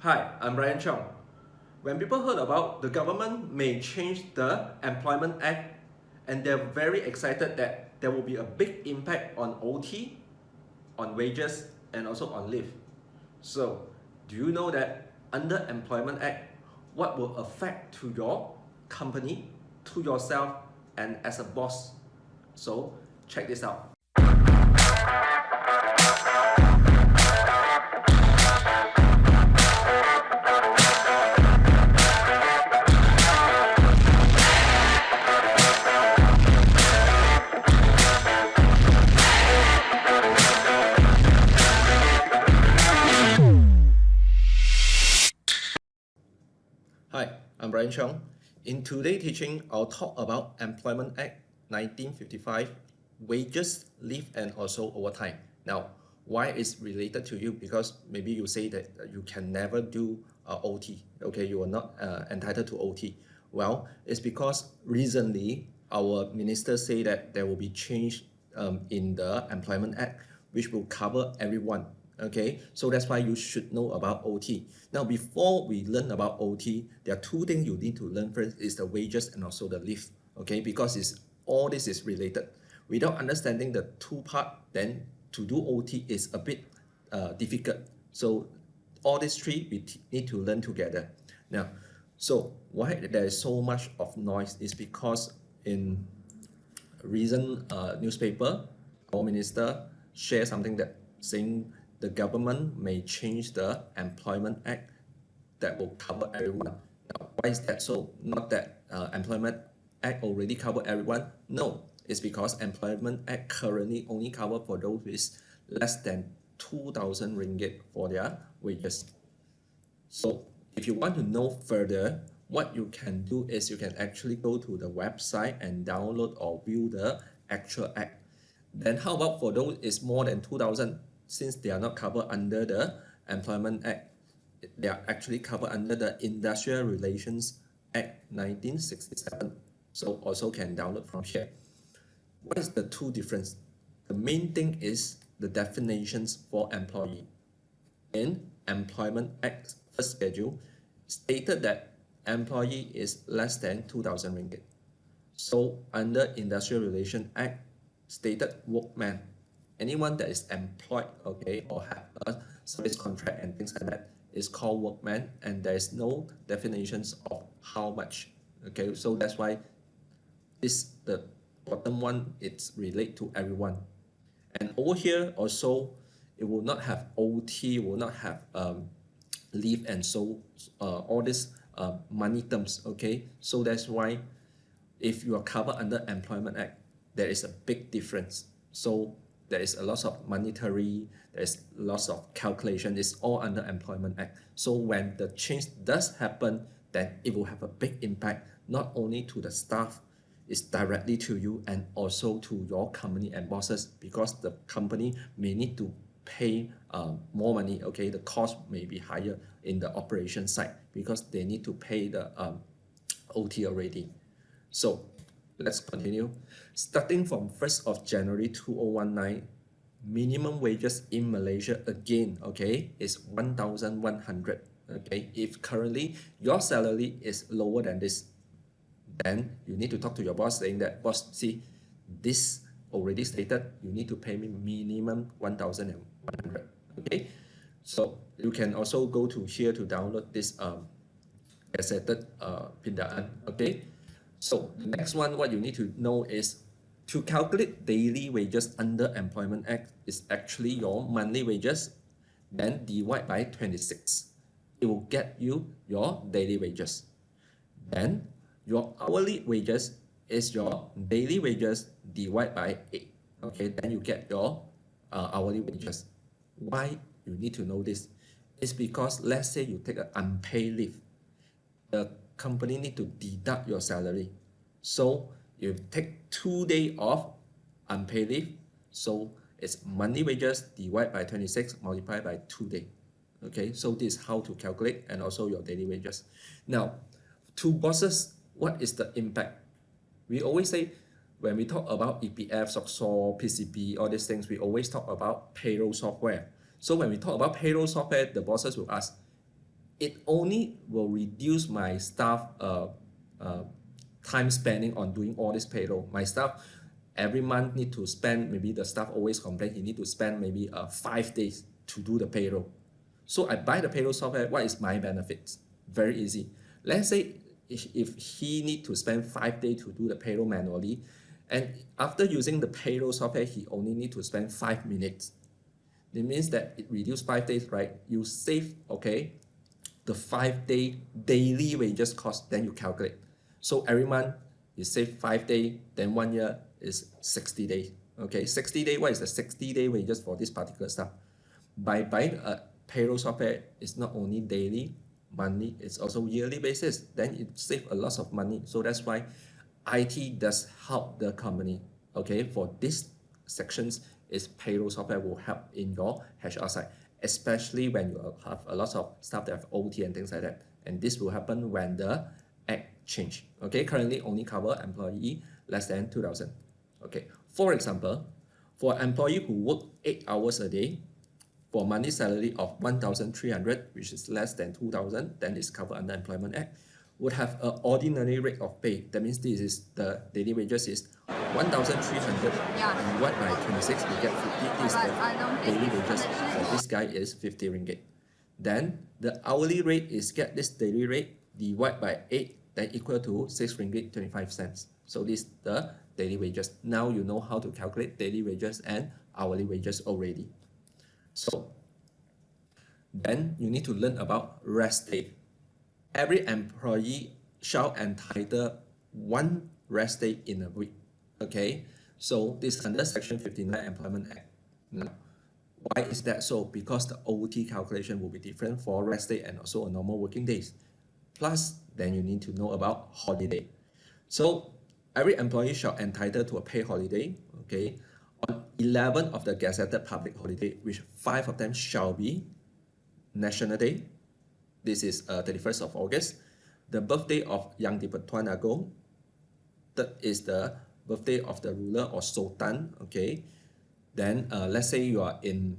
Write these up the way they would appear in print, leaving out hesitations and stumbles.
Hi, I'm Bryan Cheong. When people heard about the government may change the Employment Act and they're very excited that there will be a big impact on OT, on wages, and also on leave. So, do you know that under Employment Act, what will affect to your company, to yourself, and as a boss? So, check this out. Hi, I'm Bryan Cheong. In today's teaching, I'll talk about Employment Act 1955, wages, leave, and also overtime. Now, why it's related to you? Because maybe you say that you can never do OT, okay? You are not entitled to OT. Well, it's because recently our minister say that there will be change in the Employment Act, which will cover everyone. Okay, so that's why you should know about OT. Now, before we learn about OT, there are two things you need to learn first is the wages and also the leave. Okay, because all this is related. Without understanding the two part, then to do OT is a bit difficult. So all these three we need to learn together. Now, so why there is so much of noise is because in recent newspaper, our minister share something that saying the government may change the Employment Act that will cover everyone. Now, why is that so? Not that Employment Act already cover everyone. No, it's because Employment Act currently only cover for those with less than 2,000 ringgit for their wages. So if you want to know further, what you can do is you can actually go to the website and download or view the actual act. Then how about for those is more than 2,000? Since they are not covered under the Employment Act, they are actually covered under the Industrial Relations Act 1967. So also can download from here. What is the two difference? The main thing is the definitions for employee. In Employment Act first schedule, stated that employee is less than 2,000 ringgit. So under Industrial Relations Act, stated workman, anyone that is employed, okay, or have a service contract and things like that is called workman, and there is no definitions of how much. Okay, so that's why the bottom one it's relate to everyone. And over here also, it will not have OT, will not have leave, and so all these money terms. Okay, so that's why if you are covered under Employment Act, there is a big difference. So there is a lot of monetary, there's lots of calculation, it's all under Employment Act. So when the change does happen, then it will have a big impact, not only to the staff, it's directly to you and also to your company and bosses, because the company may need to pay more money. Okay, the cost may be higher in the operation side because they need to pay the OT already. So let's continue. Starting from 1st of January 2019, minimum wages in Malaysia again, okay, is 1,100. Okay, if currently your salary is lower than this, then you need to talk to your boss saying that, boss, see, this already stated you need to pay me minimum 1,100. Okay, so you can also go to here to download this gazetted pindaan. Okay, so the next one, what you need to know is to calculate daily wages under Employment Act is actually your monthly wages, then divide by 26. It will get you your daily wages. Then your hourly wages is your daily wages divided by 8. Okay, then you get your hourly wages. Why you need to know this? It's because let's say you take an unpaid leave, the company need to deduct your salary. So you take 2 days off unpaid leave, so it's monthly wages divided by 26 multiplied by 2 days. Okay, so this is how to calculate, and also your daily wages. Now, to bosses, what is the impact? We always say when we talk about EPF, SOCSO, PCP, all these things, we always talk about payroll software. So when we talk about payroll software, the bosses will ask, it only will reduce my staff time spending on doing all this payroll. My staff every month need to spend, maybe the staff always complain, he need to spend maybe 5 days to do the payroll. So I buy the payroll software, what is my benefits? Very easy. Let's say if he need to spend 5 days to do the payroll manually, and after using the payroll software, he only need to spend 5 minutes. It means that it reduced 5 days, right? You save, okay, the 5-day daily wages cost, then you calculate. So every month you save 5 days, then 1 year is 60 days. Okay, 60 days, what is the 60-day wages for this particular stuff? By buying a payroll software, it's not only daily, monthly, it's also yearly basis. Then it saves a lot of money. So that's why IT does help the company. Okay, for these sections, is payroll software will help in your HR side, especially when you have a lot of stuff that have OT and things like that. And this will happen when the act change. Okay, currently only cover employee less than 2,000. Okay, for example, for employee who work 8 hours a day, for monthly salary of 1,300, which is less than 2,000, then it's covered under Employment Act, would have an ordinary rate of pay. That means this is the daily wages is 1,300 divided by 26, we get 50. This is the daily wages for this guy is 50 ringgit. Then the hourly rate is get this daily rate divided by 8, then equal to 6 ringgit 25 cents. So this is the daily wages. Now you know how to calculate daily wages and hourly wages already. So then you need to learn about rest day. Every employee shall entitle 1 rest day in a week. Okay, so this is under Section 59 Employment Act. Now, why is that so? Because the OT calculation will be different for rest day and also a normal working days. Plus, then you need to know about holiday. So every employee shall entitle to a paid holiday. Okay, on 11 of the gazetted public holiday, which 5 of them shall be National Day. This is 31st of August. The birthday of Yang di-Pertuan Agong. That is the birthday of the ruler or sultan. Okay. Then let's say you are in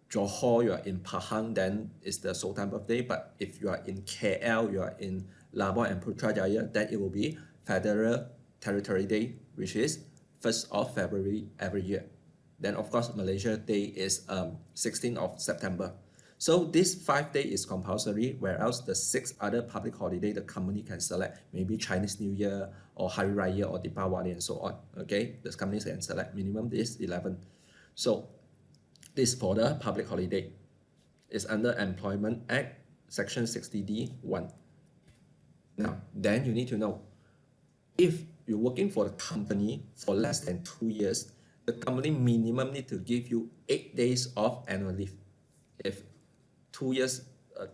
Johor, you are in Pahang, then it's the sultan birthday. But if you are in KL, you are in Labuan and Putrajaya, then it will be Federal Territory Day, which is 1st of February every year. Then of course Malaysia Day is 16th of September. So this 5 day is compulsory, whereas the 6 other public holiday the company can select, maybe Chinese New Year or Hari Raya or Deepawali and so on. Okay, the companies can select minimum is 11. So this for the public holiday is under Employment Act Section 60D1. Now then you need to know, if you're working for the company for less than 2 years, the company minimum need to give you 8 days of annual leave. If 2 years,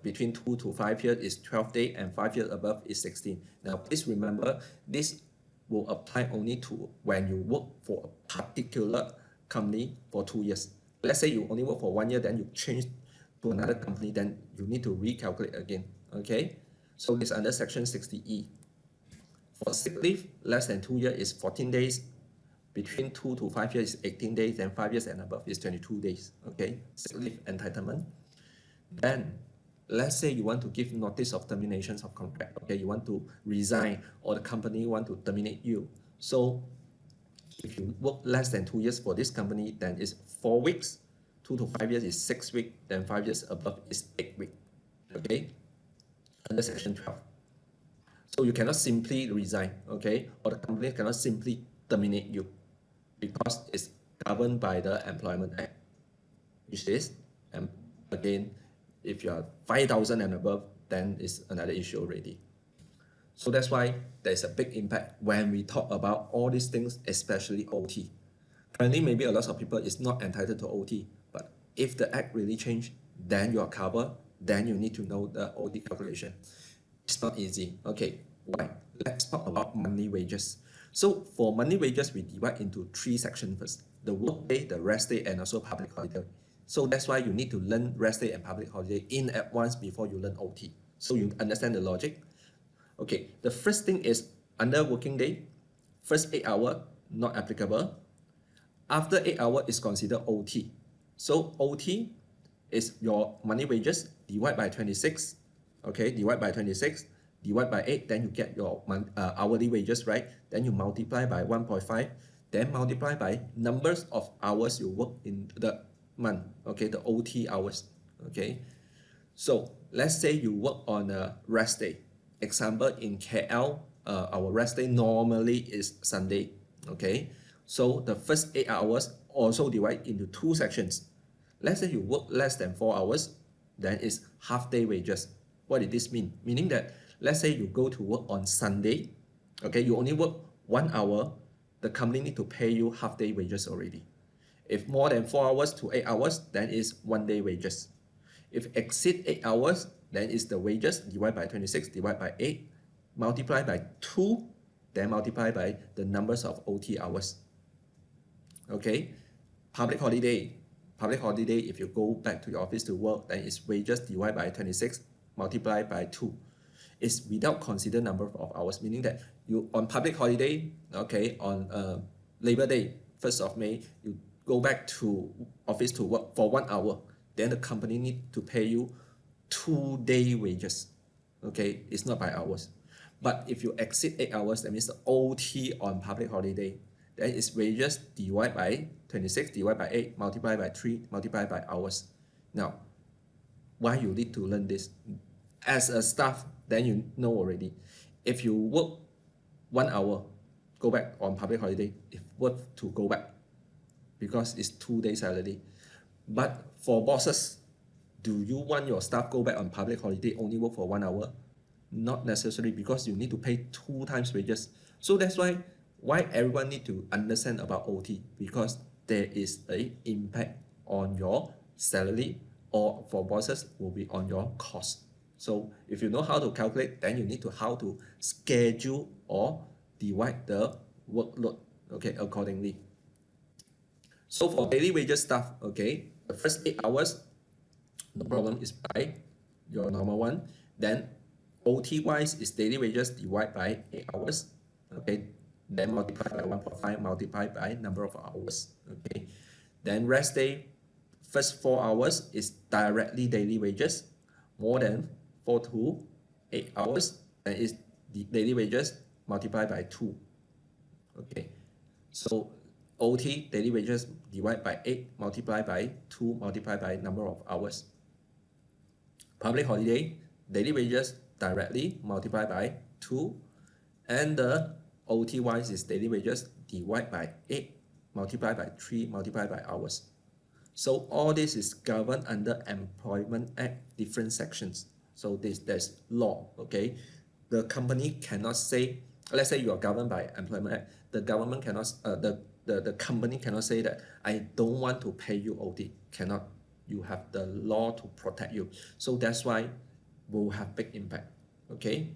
between 2 to 5 years is 12 days, and 5 years above is 16. Now please remember, this will apply only to when you work for a particular company for 2 years. Let's say you only work for 1 year, then you change to another company, then you need to recalculate again. Okay, so it's under Section 60E. For sick leave, less than 2 years is 14 days. Between 2 to 5 years is 18 days, and 5 years and above is 22 days. Okay, sick leave entitlement. Then, let's say you want to give notice of terminations of contract. Okay, you want to resign, or the company want to terminate you. So, if you work less than 2 years for this company, then it's 4 weeks. 2 to 5 years is 6 weeks. Then 5 years above is 8 weeks. Okay, under Section 12. So you cannot simply resign. Okay, or the company cannot simply terminate you, because it's governed by the Employment Act, which is, again, if you are 5,000 and above, then it's another issue already. So that's why there's a big impact when we talk about all these things, especially OT. Currently, maybe a lot of people is not entitled to OT, but if the act really changed, then you are covered, then you need to know the OT calculation. It's not easy. Okay, why? Let's talk about monthly wages. So for monthly wages, we divide into 3 sections first: the work day, the rest day, and also public holiday. So that's why you need to learn rest day and public holiday in advance before you learn OT. So you understand the logic. Okay, the first thing is under working day, first 8 hours not applicable. After 8 hours is considered OT. So OT is your monthly wages divided by 26 okay, divide by 26, divide by 8, then you get your hourly wages, right? Then you multiply by 1.5, then multiply by numbers of hours you work in the month, okay, the OT hours, okay? So let's say you work on a rest day. Example, in KL, our rest day normally is Sunday, okay? So the first 8 hours also divide into two sections. Let's say you work less than 4 hours, then it's half day wages. What did this mean? Meaning that let's say you go to work on Sunday, okay, you only work 1 hour, the company need to pay you half day wages already. If more than 4 hours to 8 hours, then it's 1 day wages. If exceed 8 hours, then it's the wages divided by 26, divided by 8, multiply by 2, then multiply by the numbers of OT hours. Okay, public holiday. Public holiday, if you go back to your office to work, then it's wages divided by 26, multiplied by 2. It's without consider number of hours, meaning that you on public holiday, okay, on Labor Day, 1st of May, you go back to office to work for 1 hour, then the company need to pay you 2-day wages. Okay, it's not by hours. But if you exceed 8 hours, that means the OT on public holiday, then it's wages divided by 26, divided by 8, multiplied by 3, multiplied by hours. Now, why you need to learn this? As a staff, then you know already. If you work 1 hour, go back on public holiday, it's worth to go back because it's 2 days salary. But for bosses, do you want your staff go back on public holiday only work for 1 hour? Not necessary, because you need to pay 2 times wages. So that's why everyone need to understand about OT, because there is a impact on your salary, or for bosses will be on your cost. So if you know how to calculate, then you need to how to schedule or divide the workload, okay, accordingly. So for daily wages staff, okay, the first 8 hours, no problem, is by your normal one. Then OT wise is daily wages divided by 8 hours, okay, then multiply by 1.5, multiplied by number of hours, okay. Then rest day, first 4 hours is directly daily wages, more than 4 to 8 hours, and is the daily wages multiplied by 2, okay. So OT, daily wages divided by 8, multiplied by 2, multiplied by number of hours. Public holiday, daily wages directly multiplied by 2, and the OT wise is daily wages divided by 8, multiplied by 3, multiplied by hours. So all this is governed under Employment Act, different sections. So there's law, okay? The company cannot say, let's say you are governed by Employment Act, the government cannot, the company cannot say that I don't want to pay you OT, cannot. You have the law to protect you. So that's why we'll have big impact, okay?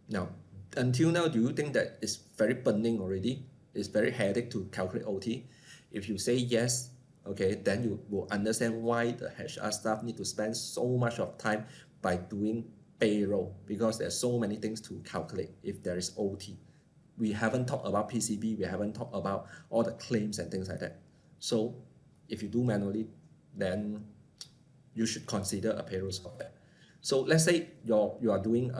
Now, until now, do you think that it's very burning already? It's very headache to calculate OT? If you say yes, okay, then you will understand why the HR staff need to spend so much of time by doing payroll, because there's so many things to calculate if there is OT. We haven't talked about PCB, we haven't talked about all the claims and things like that. So if you do manually, then you should consider a payroll software. So let's say you are doing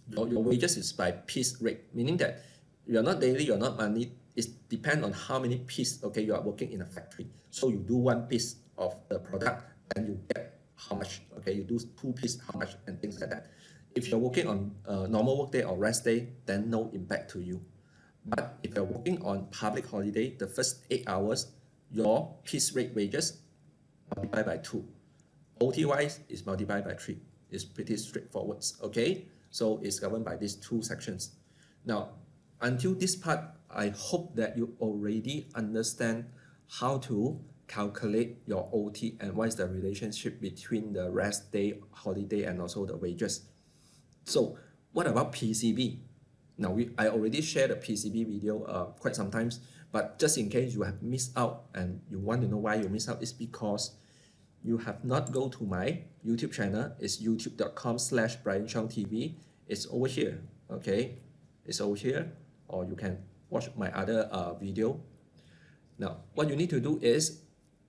your wages is by piece rate, meaning that you're not daily, you're not monthly. It depends on how many pieces, okay, you are working in a factory. So you do 1 piece of the product and you get how much, okay, you do 2 pieces, how much, and things like that. If you're working on normal work day or rest day, then no impact to you. But if you're working on public holiday, the first 8 hours, your piece rate wages multiplied by 2. OT wise is multiplied by 3. It's pretty straightforward, okay? So it's governed by these 2 sections. Now, until this part, I hope that you already understand how to calculate your OT and what is the relationship between the rest day, holiday, and also the wages. So what about PCB? Now, I already shared a PCB video quite some times, but just in case you have missed out and you want to know why you missed out, it's because you have not go to my YouTube channel. It's youtube.com/Bryan Cheong TV. It's over here, okay? It's over here, or you can watch my other video. Now, what you need to do is,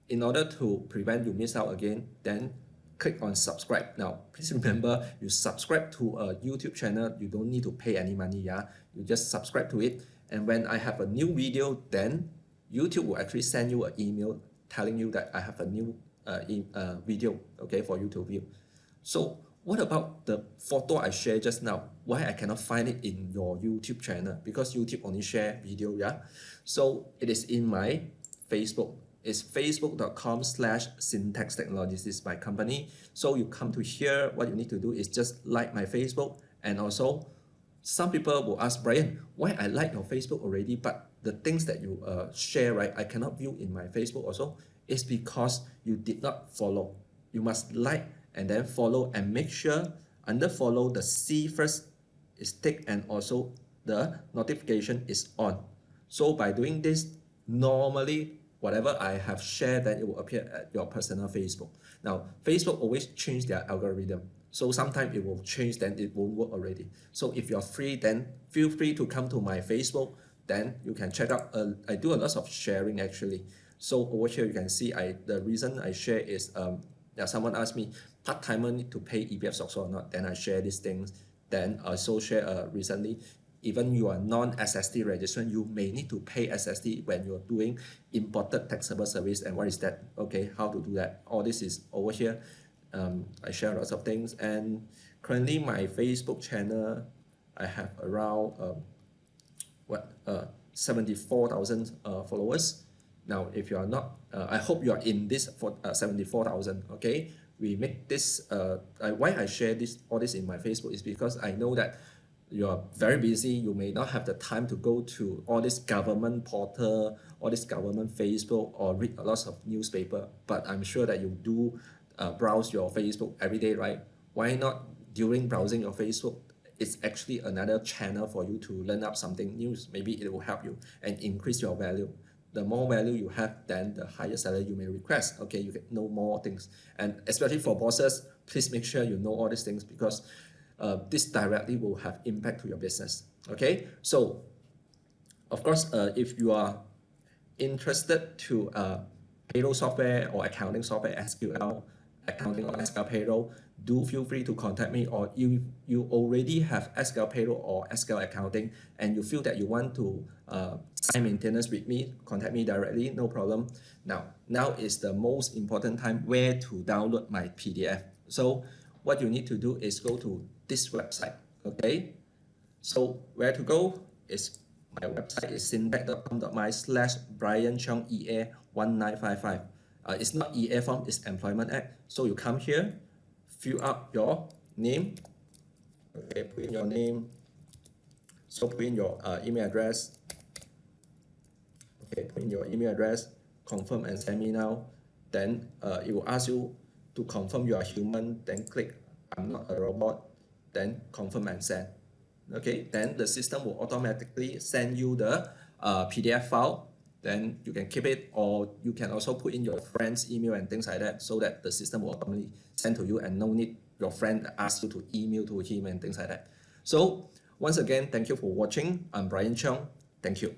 in order to prevent you miss out again, then click on subscribe. Now, please remember, you subscribe to a YouTube channel, you don't need to pay any money, yeah? You just subscribe to it, and when I have a new video, then YouTube will actually send you an email telling you that I have a new video, okay, for you to view. So what about the photo I shared just now? Why I cannot find it in your YouTube channel? Because YouTube only share video, yeah? So it is in my Facebook. It's facebook.com/syntax technology. This is my company. So you come to here, what you need to do is just like my Facebook, and also some people will ask, Brian, why I like your Facebook already, but the things that you share, right, I cannot view in my Facebook also. It's because you did not follow. You must like and then follow, and make sure under follow the C first is ticked and also the notification is on. So by doing this, normally whatever I have shared, then it will appear at your personal Facebook. Now, Facebook always change their algorithm. So sometimes it will change, then it won't work already. So if you're free, then feel free to come to my Facebook, then you can check out. I do a lot of sharing actually. So over here you can see the reason I share is someone asked me, part-timer need to pay EPF SOX or not, then I share these things. Then I also share recently, even you are non-SST registered, you may need to pay SST when you're doing imported taxable service. And what is that? Okay, how to do that? All this is over here. I share lots of things, and currently my Facebook channel, I have around 74,000 followers. Now, if you are not, I hope you are in this for 74,000. Okay, we make this. Why I share all this in my Facebook is because I know that you are very busy. You may not have the time to go to all this government portal, all this government Facebook, or read a lot of newspaper. But I'm sure that you do browse your Facebook every day, right? Why not during browsing your Facebook? It's actually another channel for you to learn up something new. Maybe it will help you and increase your value. The more value you have, then the higher salary you may request. Okay, you can know more things. And especially for bosses, please make sure you know all these things, because this directly will have impact to your business. Okay, so of course, if you are interested to payroll software or accounting software, SQL accounting or SQL payroll, do feel free to contact me. Or if you already have SQL payroll or SQL accounting and you feel that you want to sign maintenance with me, contact me directly, no problem. Now is the most important time where to download my PDF. So what you need to do is go to this website. Okay, so where to go is my website is syntax.com.my/Bryan Cheong EA 1955. It's not EA form, it's Employment Act. So you come here, fill up your name. Okay, put in your name. So put in your email address. Okay, put in your email address, confirm and send me now. Then it will ask you to confirm you are human, then click I'm not a robot, then confirm and send. Okay, then the system will automatically send you the PDF file. Then you can keep it, or you can also put in your friend's email and things like that, so that the system will automatically send to you and no need your friend ask you to email to him and things like that. So once again, thank you for watching. I'm Bryan Cheong. Thank you.